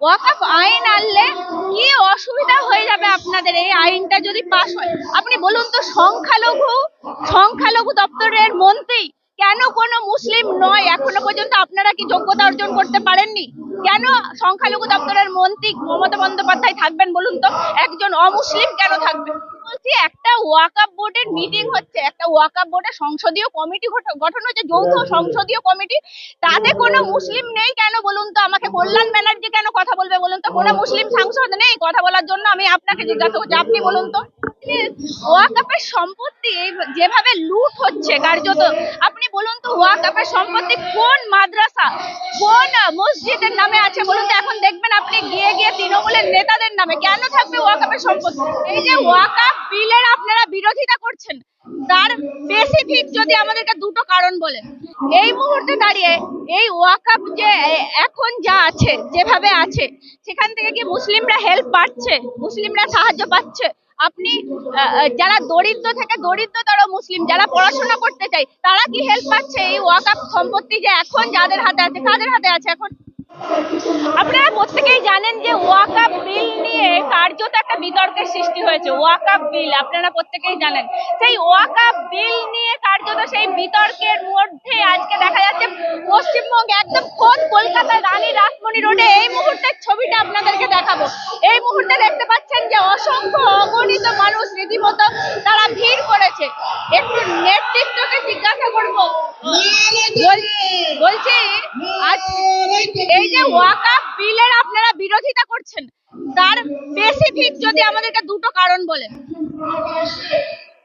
ওয়াকফ আইন আনলে কি অসুবিধা হয়ে যাবে আপনাদের এই আইনটা যদি পাস হয়? আপনি বলুন তো, সংখ্যালঘু সংখ্যালঘু দপ্তরের মন্ত্রী কেন কোনো মুসলিম নয়? এখনো পর্যন্ত আপনারা কি যোগ্যতা অর্জন করতে পারেননি? কেন সংখ্যালঘু দপ্তরের মন্ত্রী মমতা বন্দ্যোপাধ্যায় থাকবেন বলুন তো? একজন অমুসলিম কেন থাকবে? বলছি, একটা ওয়াকফ বোর্ডের মিটিং হচ্ছে, একটা ওয়াকফ বোর্ডের সংসদীয় কমিটি গঠন হচ্ছে, যৌথ সংসদীয় কমিটি। তাতে কোনো মুসলিম নেই কেন বলুন তো? আমাকে কল্যাণ ব্যানার্জি কেন কথা বলবে বলুন তো? কোনো মুসলিম সাংসদ নেই কথা বলার জন্য? আমি আপনাকে জিজ্ঞাসা করছি, আপনি বলুন তো। ওয়াকফের সম্পত্তি যেভাবে লুট হচ্ছে কার্যত, আপনি বলুন তো, ওয়াকফের সম্পত্তি কোন মাদ্রাসা, কোন মসজিদের নামে আছে বলুন তো? এখন দেখবেন আপনি গিয়ে গিয়ে তৃণমূলের নেতাদের নামে। কেন থাকবে ওয়াকফের সম্পত্তি? এই যে ওয়াকফ বিলের আপনারা বিরোধিতা করছেন, তার স্পেসিফিক যদি আমাদেরকে দুটো কারণ বলেন। এই মুহূর্তে দাঁড়িয়ে এই ওয়াকফ যে এখন যা আছে, যেভাবে আছে, সেখান থেকে কি মুসলিমরা হেল্প পাচ্ছে? মুসলিমরা সাহায্য পাচ্ছে? আপনি যারা দরিদ্র থেকে দরিদ্রতর মুসলিম, যারা পড়াশোনা করতে চায়, তারা কি হেল্প পাচ্ছে? এই ওয়াকফ সম্পত্তি যে এখন যাদের হাতে আছে, কাদের হাতে আছে এখন? আপনারা প্রত্যেকেই জানেন যে ওয়াকফ বিল নিয়ে কার্যত একটা বিতর্কের সৃষ্টি হয়েছে। ওয়াকফ বিল আপনারা প্রত্যেকেই জানেন। সেই ওয়াকফ বিল নিয়ে কার্যত সেই বিতর্কের মধ্যে আজকে দেখা যাচ্ছে পশ্চিমবঙ্গে, একদম খোদ কলকাতার রানী রাসমণি রোডে এই মুহূর্তের ছবিটা আপনাদেরকে দেখাবো। এই মুহূর্তে দেখতে পাচ্ছেন যে অসংখ্য অগণিত মানুষ রীতিমতো তারা ভিড় করেছে। একটু নেতৃত্বকে জিজ্ঞাসা করবো, বলছি আজ এই যে ওয়াকফ বিলের আপনারা বিরোধিতা করছেন, তার স্পেসিফিক যদি আমাদেরকে দুটো কারণ বলেন।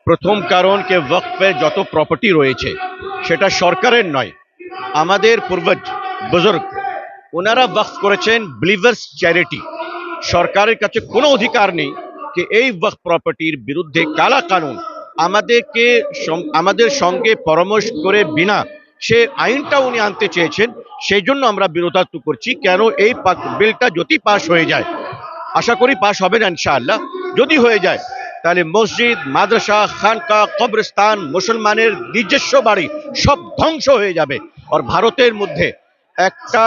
প্রথম কারণ কে ওয়াকফের যত প্রপার্টি রয়েছে সেটা সরকারের নয়, আমাদের পূর্বজ বুজুর্গ ওনারা ওয়াকফ করেছেন বিলিভার্স চ্যারিটি। সরকারের কাছে কোনো অধিকার নেই যে এই ওয়াকফ প্রপার্টির বিরুদ্ধে কালা কানুন আমাদের সঙ্গে পরামর্শ করে বিনা সে আইনটা উনি আনতে চেয়েছেন। সেই জন্য আমরা বিরোধিতা করছি। কেন এই বিলটা যদি পাশ হয়ে যায়, আশা করি পাশ হবে না ইনশাআল্লাহ, যদি হয়ে যায় তাহলে মসজিদ, মাদ্রাসা, খানকা, কবরস্থান, মুসলমানের নিজস্ব বাড়ি সব ধ্বংস হয়ে যাবে। আর ভারতের মধ্যে একটা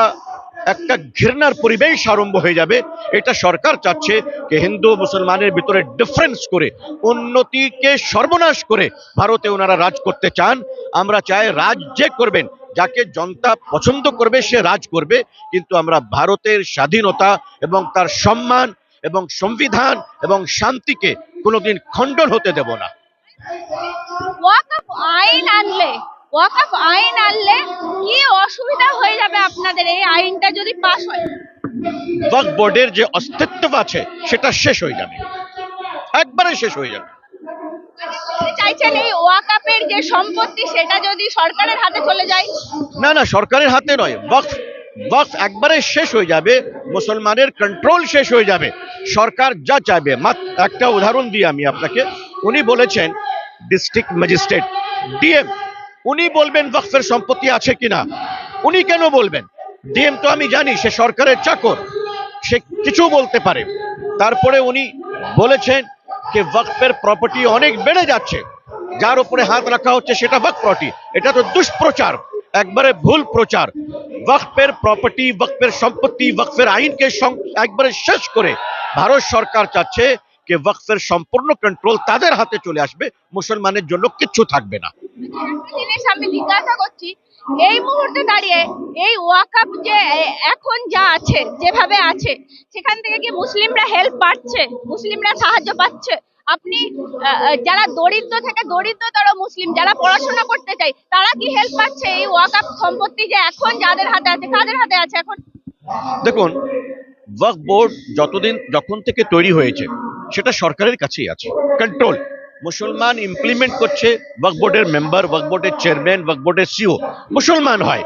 একটা ঘৃণার পরিবেশ আরম্ভ হয়ে যাবে। এটা সরকার চাচ্ছে যে হিন্দু মুসলমানের ভিতরে ডিফারেন্স করে, উন্নতিকে সর্বনাশ করে ভারতে ওনারা রাজ করতে চান। আমরা চাই রাজ যে করবেন, যাকে জনতা পছন্দ করবে সে রাজ করবে, কিন্তু আমরা ভারতের স্বাধীনতা এবং তার সম্মান এবং সংবিধান এবং শান্তিকে কোনোদিন খণ্ডন হতে দেব না। ওয়াকফ আইন আনলে কি অসুবিধা হয়ে যাবে আপনাদের এই আইনটা যদি পাস হয়? ওয়াকফ বোর্ডের যে অস্তিত্ব আছে সেটা শেষ হয়ে যাবে, একবারে শেষ হয়ে যাবে। চাইছেন এই ওয়াকফের যে সম্পত্তি সেটা যদি সরকারের হাতে চলে যায়? না না, সরকারের হাতে নয়, ওয়াকফ একবারে শেষ হয়ে যাবে, মুসলমানের কন্ট্রোল শেষ হয়ে যাবে। সরকার যা চাইবে, মাত্র একটা উদাহরণ দিই আমি আপনাকে। উনি বলেছেন ডিস্ট্রিক্ট ম্যাজিস্ট্রেট, ডিএম, উনি বলবেন ওয়াকফের সম্পত্তি আছে কিনা। উনি কেন বলবেন? ডিএম তো আমি জানি সে সরকারের চাকর, সে কিছু বলতে পারে। তারপরে উনি বলেছেন যে ওয়াকফের প্রপার্টি অনেক বেড়ে যাচ্ছে, যার উপরে হাত রাখা হচ্ছে সেটা ওয়াকফ প্রপার্টি। এটা তো দুষ্প্রচার, একবারে ভুল প্রচার। ওয়াকফের প্রপার্টি, ওয়াকফের সম্পত্তি, ওয়াকফের আইনকে একবারে শেষ করে ভারত সরকার চাচ্ছে যে ওয়াকফের সম্পূর্ণ কন্ট্রোল তাদের হাতে চলে আসবে, মুসলমানের জন্য কিচ্ছু থাকবে না। জিনিস আমি জিজ্ঞাসা করছি, এই মুহূর্তে দাঁড়িয়ে এই ওয়াকফ যে এখন যা আছে, যেভাবে আছে, সেখান থেকে কি মুসলিমরা হেল্প পাচ্ছে? মুসলিমরা সাহায্য পাচ্ছে? আপনি যারা দরিদ্র থেকে দরিদ্রতর মুসলিম, যারা পড়াশোনা করতে চায়, তারা কি হেল্প পাচ্ছে? এই ওয়াকফ সম্পত্তি যে এখন যাদের হাতে আছে, কাদের হাতে আছে এখন? দেখুন, ওয়াকফ বোর্ড যখন থেকে তৈরি হয়েছে সেটা সরকারের কাছেই আছে কন্ট্রোল। মুসলমান ইমপ্লিমেন্ট করছে, ওয়াকফ বোর্ডের মেম্বার, ওয়াকফ বোর্ডের চেয়ারম্যান, ওয়াকফ বোর্ডের সিও মুসলমান হয়।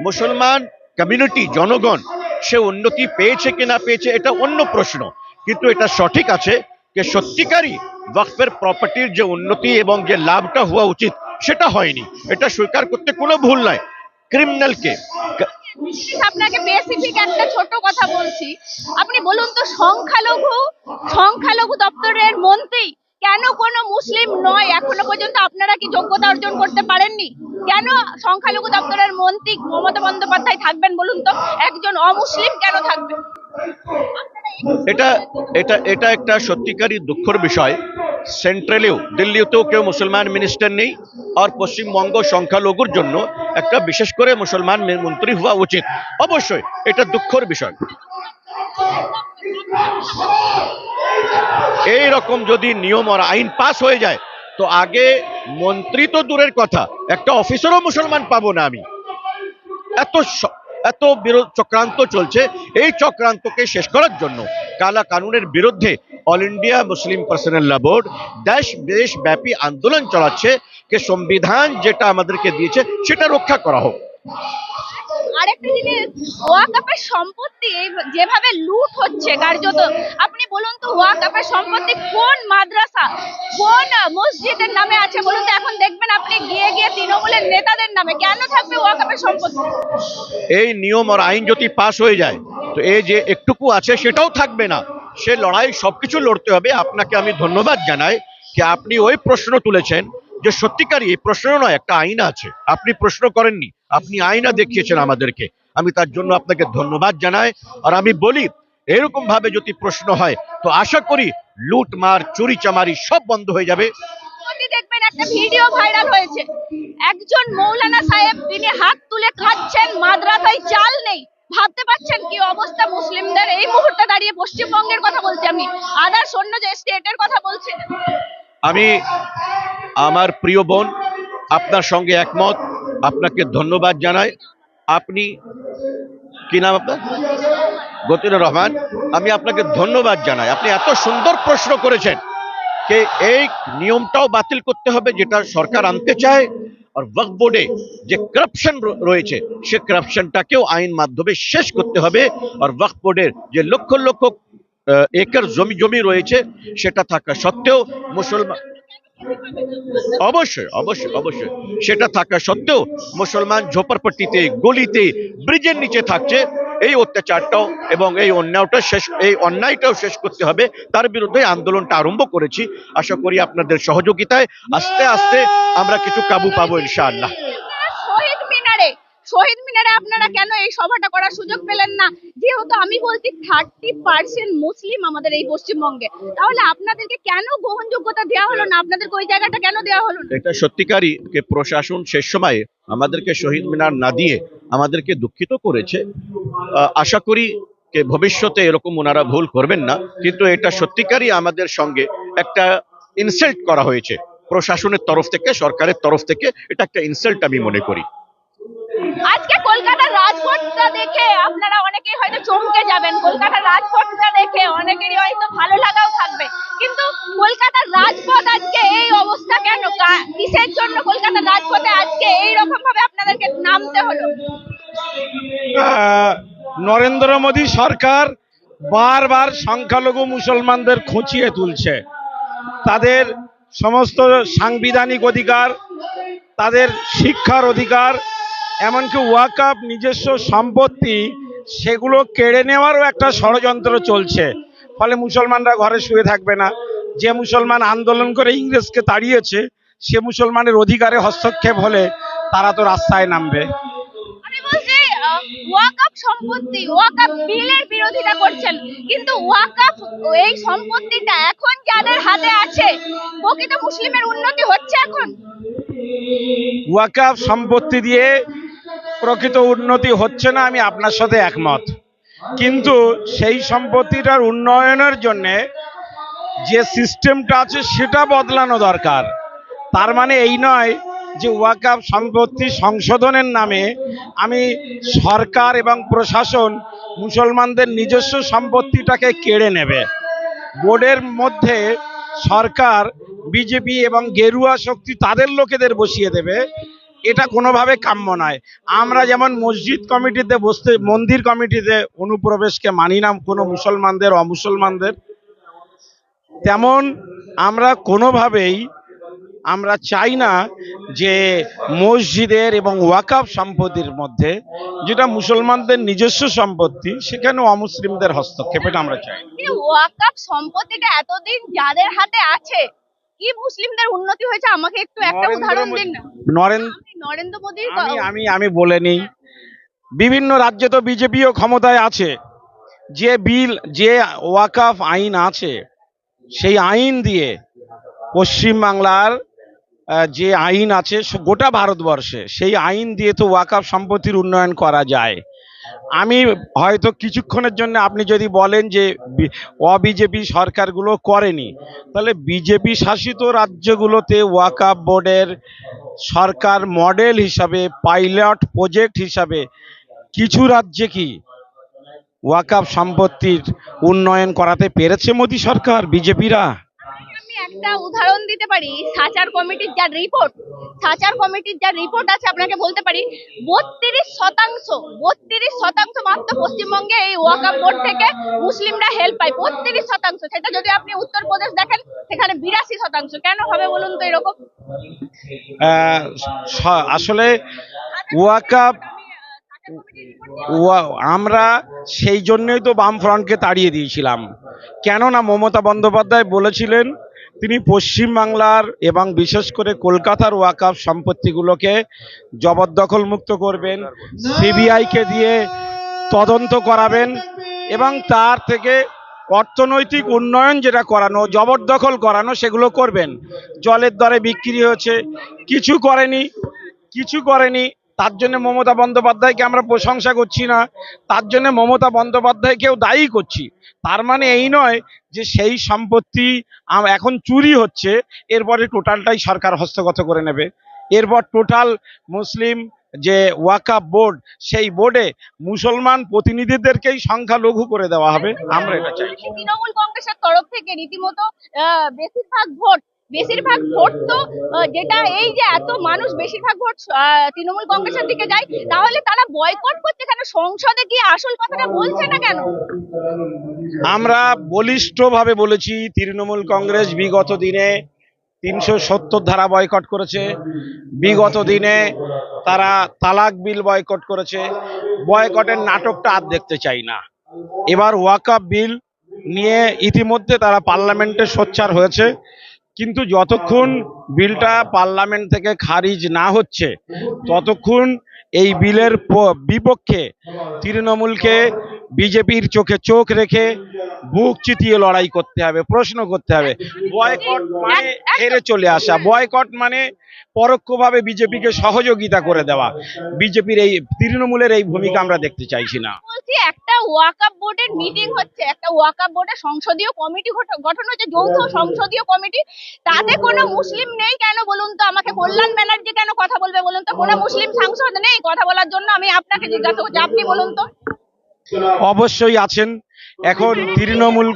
মুসলমান কমিউনিটি, জনগণ সে উন্নতি পেয়েছে কি না পেয়েছে এটা অন্য প্রশ্ন, কিন্তু এটা সঠিক আছে যে সত্যিকারই ওয়াকফের প্রপার্টির যে উন্নতি এবং যে লাভটা হওয়া উচিত সেটা হয়নি। এটা স্বীকার করতে কোনো ভুল নাই। ক্রিমিনালকে আপনাকে স্পেসিফিক একটা ছোট কথা বলছি, আপনি বলুন তো, সংখ্যালঘু দপ্তরের মন্ত্রী কেন কোনো মুসলিম নয়? এখনো পর্যন্ত আপনারা কি যোগ্যতা অর্জন করতে পারেননি? কেন সংখ্যালঘু দপ্তরের মন্ত্রী মমতা বন্দ্যোপাধ্যায় থাকবেন বলুন তো? একজন অমুসলিম কেন থাকবে? এটা এটা এটা একটা সত্যিকারই দুঃখের বিষয়। সেন্ট্রালেও দিল্লিতেও কেউ মুসলমান মিনিস্টার নেই, আর পশ্চিমবঙ্গ সংখ্যালঘুর জন্য একটা বিশেষ করে মুসলমান মন্ত্রী হওয়া উচিত। অবশ্যই এটা দুঃখের বিষয়। এই রকম যদি নিয়ম আর আইন পাস হয়ে যায়, তো আগে মন্ত্রী তো দূরের কথা, একটা অফিসারও মুসলমান পাবো না আমি। এত এত বিরোধ চক্রান্ত চলছে। এই চক্রান্তকে শেষ করার জন্য কালা কানুনের বিরুদ্ধে অল ইন্ডিয়া মুসলিম পার্সোনাল ল বোর্ড দেশব্যাপী আন্দোলন চালাচ্ছে যে সংবিধান যেটা আমাদেরকে দিয়েছে সেটা রক্ষা করা হোক। আরেকটা জিনিস, ওয়াকফের সম্পত্তি যেভাবে লুট হচ্ছে কার্যত, আপনি বলুন তো ওয়াকফের সম্পত্তি কোন মাদ্রাসা কোন মসজিদের নামে আছে বলুন তো? এখন দেখবেন আপনি গিয়ে গিয়ে তৃণমূলের নেতাদের নামে। কেন থাকবে ওয়াকফের সম্পত্তি? এই নিয়ম আর আইন যদি পাস হয়ে যায়, তো এই যে একটুকু আছে সেটাও থাকবে না। সে লড়াই সবকিছু লড়তে হবে। আপনাকে আমি ধন্যবাদ জানাই যে আপনি ওই প্রশ্ন তুলেছেন, যে সত্যিকারই এই প্রশ্ন নয়, একটা আইন আছে। আপনি প্রশ্ন করেননি, আপনি আইনা দেখিয়েছেন আমাদেরকে। আমি তার জন্য আপনাকে ধন্যবাদ জানাই। আর আমি বলি, এরকম ভাবে যদি প্রশ্ন হয়, তো আশা করি লুট মার চুরি চামারি সব বন্ধ হয়ে যাবে। দেখবেন একটা ভিডিও ভাইরাল হয়েছে, একজন মৌলানা সাহেব তিনি হাত তুলে কাঁদছেন, মাদ্রাসায় চাল নেই। ভাবতে পারছেন কি অবস্থা মুসলিমদের এই মুহূর্তে দাঁড়িয়ে? পশ্চিমবঙ্গের কথা বলছি আমি, আদার্স অন্য যে স্টেটের কথা বলছি না। আমি আমার প্রিয় বোন আপনার সঙ্গে একমত। আপনাকে ধন্যবাদ জানাই। আপনি কি নাম আপনার? গতিনুর রহমান। আমি আপনাকে ধন্যবাদ জানাই, আপনি এত সুন্দর প্রশ্ন করেছেন যে এই নিয়মটাও বাতিল করতে হবে যেটা সরকার আনতে চায়। আর ওয়াকফ বোর্ডে যে করাপশন রয়েছে, সে করাপশনটাকেও আইন মাধ্যমে শেষ করতে হবে। আর ওয়াকফ বোর্ডের যে লক্ষ লক্ষ একর জমি রয়েছে, সেটা থাকা সত্ত্বেও মুসলমান, অবশ্যই অবশ্যই অবশ্যই সেটা থাকা সত্ত্বেও মুসলমান ঝোপড়পট্টিতে, গলিতে, ব্রিজের নিচে থাকছে। এই অত্যাচারটাও এবং এই অন্যায়টাও শেষ করতে হবে। তার বিরুদ্ধে আন্দোলনটা আরম্ভ করেছি। আশা করি আপনাদের সহযোগিতায় আস্তে আস্তে আমরা কিছু কাবু পাবো ইনশাআল্লাহ। শহীদ মিনারে আপনারা কেন এই সভাটা করার সুযোগ পেলেন না? যেহেতু আমি বলছি 30% মুসলিম আমাদের এই পশ্চিমবঙ্গে, তাহলে আপনাদেরকে কেন গ্রহণযোগ্যতা দেওয়া হলো না? আপনাদেরকে ওই জায়গাটা কেন দেওয়া হলো না? এটা সত্যিকারই প্রশাসন শেষ সময়ে আমাদেরকে শহীদ মিনার না দিয়ে আমাদেরকে দুঃখিত করেছে। আশা করি যে ভবিষ্যতে এরকম ওনারা ভুল করবেন না। কিন্তু এটা সত্যিকারই আমাদের সঙ্গে একটা ইনসাল্ট করা হয়েছে প্রশাসনের তরফ থেকে, সরকারের তরফ থেকে। এটা একটা ইনসাল্ট আমি মনে করি। আজকে কলকাতার রাজপথটা দেখে আপনারা অনেকেই হয়তো চমকে যাবেন, কলকাতার রাজপথটা দেখে অনেকেরই হয়তো ভালো লাগাও থাকবে, কিন্তু কলকাতার রাজপথ আজকে এই অবস্থা কেন? কিসের জন্য কলকাতার রাজপথে আজকে এই রকম ভাবে আপনাদেরকে নামতে হলো? নরেন্দ্র মোদী সরকার বারবার সংখ্যালঘু মুসলমানদের খুঁচিয়ে তুলছে। তাদের সমস্ত সাংবিধানিক অধিকার, তাদের শিক্ষার অধিকার, এমনকি ওয়াকফ নিজস্ব সম্পত্তি, সেগুলো কেড়ে নেওয়ারও একটা ষড়যন্ত্র চলছে। ফলে মুসলমানরা ঘরে শুয়ে থাকবে না। যে মুসলমান আন্দোলন করে ইংরেজকে তাড়িয়েছে, সে মুসলমানের অধিকারে হস্তক্ষেপ হলে তারা তো রাস্তায় নামবে। আমি বলছি ওয়াকফ সম্পত্তি, ওয়াকফ বিলের বিরোধিতা করছেন, কিন্তু ওয়াকফ এই সম্পত্তিটা এখন যাদের হাতে আছে, প্রকৃত মুসলিমের উন্নতি হচ্ছে এখন? ওয়াকফ সম্পত্তি দিয়ে প্রকৃত উন্নতি হচ্ছে না, আমি আপনার সাথে একমত। কিন্তু সেই সম্পত্তিটার উন্নয়নের জন্য যে সিস্টেমটা আছে সেটা বদলানো দরকার। তার মানে এই নয় যে ওয়াকফ সম্পত্তি সংশোধনের নামে আমি সরকার এবং প্রশাসন মুসলমানদের নিজস্ব সম্পত্তিটাকে কেড়ে নেবে। বোর্ডের মধ্যে সরকার, বিজেপি এবং গেরুয়া শক্তি তাদের লোকেদের বসিয়ে দেবে, এটা কোনোভাবে কাম্য নয়। আমরা যেমন মসজিদ কমিটিতে বসতে, মন্দির কমিটিতে অনুপ্রবেশকে মানি না কোনো মুসলমানদের অমুসলমানদের, তেমন আমরা কোনোভাবেই আমরা চাই না যে মসজিদের এবং ওয়াকফ সম্পত্তির মধ্যে, যেটা মুসলমানদের নিজস্ব সম্পত্তি, সেখানে অমুসলিমদের হস্তক্ষেপ, এটা আমরা চাই। ওয়াকফ সম্পত্তিটা এতদিন যাদের হাতে আছে, কি মুসলিমদের উন্নতি হয়েছে? আমাকে একটু একটা উদাহরণ দিন না। নরেন্দ্র মোদীর আমি বলে নিই, বিভিন্ন রাজ্যে তো বিজেপিও ক্ষমতায় আছে। যে বিল, যে ওয়াকাফ আইন আছে, সেই আইন দিয়ে পশ্চিমবাংলার যে আইন আছে গোটা ভারতবর্ষে, সেই আইন দিয়ে তো ওয়াকাফ সম্পত্তির উন্নয়ন করা যায়। আমি হয়তো কিছুক্ষণের জন্য আপনি যদি বলেন যে অবিজেপি সরকারগুলো করেনি, তাহলে বিজেপি শাসিত রাজ্যগুলোতে ওয়াকাফ বোর্ডের সরকার মডেল হিসাবে, পাইলট প্রজেক্ট হিসাবে কিছু রাজ্যে কি ওয়াকাফ সম্পত্তির উন্নয়ন করাতে পেরেছে মোদী সরকার, বিজেপিরা? আমি একটা উদাহরণ দিতে পারি। সাচার কমিটির যা রিপোর্ট আছে আপনাকে বলতে পারি, 32% মাত্র পশ্চিমবঙ্গে এই ওয়াকফ বোর্ড থেকে মুসলিমরা হেল্প পায়। 32%। সেটা যদি আপনি উত্তরপ্রদেশ দেখেন, সেখানে 82%। কেন হবে বলুন তো এরকম? আসলে ওয়াকাফ, আমরা সেই জন্যই তো বামফ্রন্টকে তাড়িয়ে দিয়েছিলাম। কেননা মমতা বন্দ্যোপাধ্যায় বলেছিলেন তিনি পশ্চিমবাংলার এবং বিশেষ করে কলকাতার ওয়াকাফ সম্পত্তিগুলোকে জবরদখল মুক্ত করবেন, সিবিআইকে দিয়ে তদন্ত করাবেন এবং তার থেকে অর্থনৈতিক উন্নয়ন যেটা করানো, জবরদখল করানো, সেগুলো করবেন। জলের দরে বিক্রি হয়েছে, কিছু করেনি। তার জন্য মমতা বন্দ্যোপাধ্যায়কে আমরা প্রশংসা করছি না, তার জন্য মমতা বন্দ্যোপাধ্যায়কেও দায়ী করছি। তার মানে এই নয় যে সেই সম্পত্তি এখন চুরি হচ্ছে, এরপরে টোটালটাই সরকার হস্তগত করে নেবে। এরপর টোটাল মুসলিম যে ওয়াকাফ বোর্ড, সেই বোর্ডে মুসলমান প্রতিনিধিদেরকেই সংখ্যালঘু করে দেওয়া হবে। আমরা এটা চাই। তৃণমূল কংগ্রেসের তরফ থেকে রীতিমতো বেশিরভাগ ভোট তো যেটা এই যে এত মানুষ বেশিরভাগ ভোট তৃণমূল কংগ্রেসের দিকে যায়, তাহলে তারা বয়কট করছে কেন? সংসদে গিয়ে আসল কথাটা বলছে না কেন? আমরা বলিষ্ঠভাবে বলেছি, তৃণমূল কংগ্রেস বিগত দিনে 370 ধারা বয়কট করেছে, বিগত দিনে তারা তালাক বিল বয়কট করেছে। বয়কটের নাটকটা আর দেখতে চাই না। এবার ওয়াকাফ বিল নিয়ে ইতিমধ্যে তারা পার্লামেন্টে সোচ্চার হয়েছে, কিন্তু যতক্ষণ বিলটা পার্লামেন্ট থেকে খারিজ না হচ্ছে ততক্ষণ এই বিলের বিপক্ষে তৃণমূলকে বিজেপির চোখে চোখ রেখে বুক চিতিয়ে লড়াই করতে হবে, প্রশ্ন করতে হবে। বয়কট মানে হেরে চলে আসা, বয়কট মানে পরোক্ষভাবে বিজেপিকে সহযোগিতা করে দেওয়া। বিজেপির এই তৃণমূলের এই ভূমিকা আমরা দেখতে চাইছি না। বলছি, একটা ওয়াকফ বোর্ডের মিটিং হচ্ছে, একটা ওয়াকফ বোর্ডের সংসদীয় কমিটি গঠন হচ্ছে, যৌথ সংসদীয় কমিটি। তাতে কোনো মুসলিম নেই কেন বলুন তো? আমাকে কল্যাণ ব্যানার্জি কেন কথা বলবে বলুন তো? কোনো মুসলিম সাংসদ নেই কথা বলার জন্য? আমি আপনাকে জিজ্ঞাসা করছি, আপনি বলুন তো। অবশ্যই আছেন। এখন তৃণমূল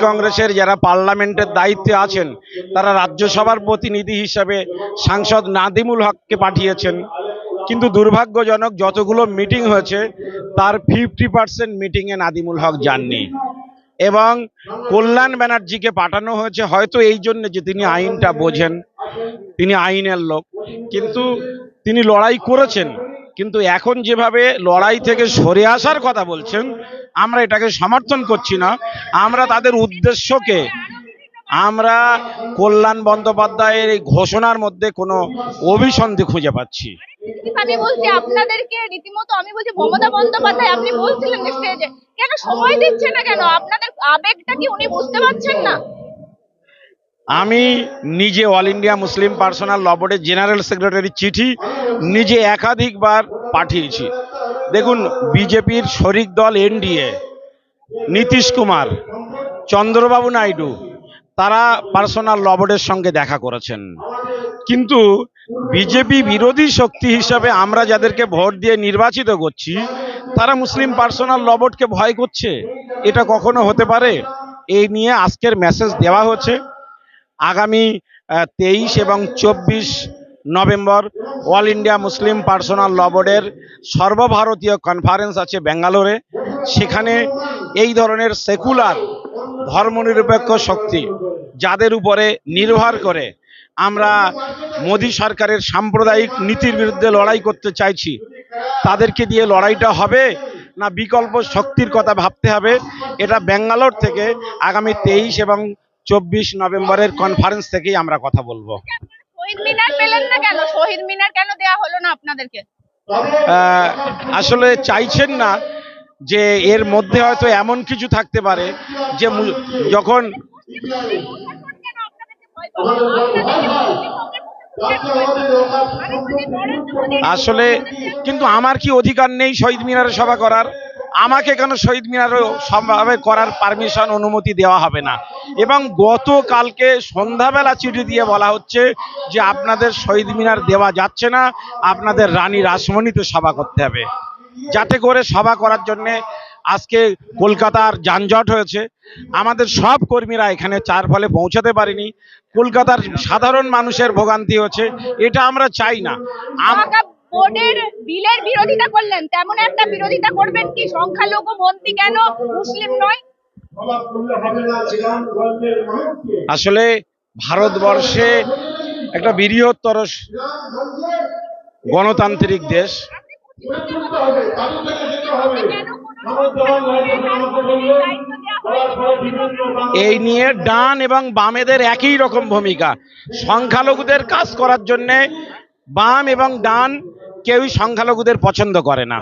কংগ্রেসের যারা পার্লামেন্টের দায়িত্বে আছেন, তারা রাজ্যসভার প্রতিনিধি হিসাবে সাংসদ নাদিমুল হককে পাঠিয়েছেন। কিন্তু দুর্ভাগ্যজনক, যতগুলো মিটিং হয়েছে তার 50% মিটিংয়ে নাদিমুল হক যাননি এবং কল্যাণ ব্যানার্জিকে পাঠানো হয়েছে, হয়তো এই জন্য যে তিনি আইনটা বোঝেন, তিনি আইনের লোক। কিন্তু তিনি লড়াই করেছেন, কিন্তু এখন যেভাবে লড়াই থেকে সরে আসার কথা বলছেন, আমরা এটাকে সমর্থন করছি না। আমরা তাদের উদ্দেশ্যকে, আমরা কল্যাণ বন্দ্যোপাধ্যায়ের এই ঘোষণার মধ্যে কোনো অভিসন্ধি খুঁজে পাচ্ছি। আমি বলছি আপনাদেরকে, রীতিমতো আমি বলছি মমতা বন্দ্যোপাধ্যায়, আপনি বলছিলেন স্টেজে, কেন সময় দিচ্ছে না কেন? আপনাদের আবেগটা কি উনি বুঝতে পারছেন না? আমি নিজে all India Muslim personal law বোর্ডের জেনারেল সেক্রেটারি চিঠি নিজে একাধিকবার পাঠিয়েছি। দেখুন, বিজেপির শরিক দল এনডিএ, নীতিশ কুমার, চন্দ্রবাবু নাইডু, তারা পার্সোনাল ল বোর্ডের সঙ্গে দেখা করেছেন। কিন্তু বিজেপি বিরোধী শক্তি হিসাবে আমরা যাদেরকে ভোট দিয়ে নির্বাচিত করছি, তারা মুসলিম পার্সোনাল ল বোর্ডকে ভয় করছে? এটা কখনো হতে পারে? এই নিয়ে আজকের মেসেজ দেওয়া হচ্ছে। আগামী 23 এবং 24 November all India Muslim personal law বোর্ডের সর্বভারতীয় কনফারেন্স আছে ব্যাঙ্গালোরে। সেখানে এই ধরনের সেকুলার ধর্মনিরপেক্ষ শক্তি, যাদের উপরে নির্ভর করে আমরা মোদী সরকারের সাম্প্রদায়িক নীতির বিরুদ্ধে লড়াই করতে চাইছি, তাদেরকে দিয়ে লড়াইটা হবে না বিকল্প শক্তির কথা ভাবতে হবে। এটা ব্যাঙ্গালোর থেকে আগামী 23 এবং 24 নভেম্বরের কনফারেন্স থেকেই আমরা কথা বলবো। শহীদ মিনার পেলেন না কেন? শহীদ মিনার কেন দেওয়া হলো না আপনাদেরকে? আসলে চাইছেন না, যে এর মধ্যে হয়তো এমন কিছু থাকতে পারে যে যখন আসলে কিন্তু আমার কি অধিকার নেই শহীদ মিনারে সভা করার? আমাকে কেন শহীদ মিনারে সভাবে করার পারমিশন অনুমতি দেওয়া হবে না? এবং গতকালকে সন্ধ্যাবেলা চিঠি দিয়ে বলা হচ্ছে যে আপনাদের শহীদ মিনার দেওয়া যাচ্ছে না, আপনাদের রানী রাসমণিতে সভা করতে হবে। যাতে করে সভা করার জন্যে আজকে কলকাতার যানজট হয়েছে, আমাদের সব কর্মীরা এখানে চার ফলে পৌঁছাতে পারেনি, কলকাতার সাধারণ মানুষের ভোগান্তি হচ্ছে, এটা আমরা চাই না। বোর্ডের বিলের বিরোধিতা করলেন, তেমন একটা বিরোধিতা করবেন কি সংখ্যালঘু মন্ত্রী কেন মুসলিম নয়? আসলে ভারতবর্ষে একটা বৃহত্তর গণতান্ত্রিক দেশ, এই নিয়ে ডান এবং বামেদের একই রকম ভূমিকা। সংখ্যালঘুদের কাজ করার জন্য বাম এবং ডান কেউই সংখ্যালঘুদের পছন্দ করে না।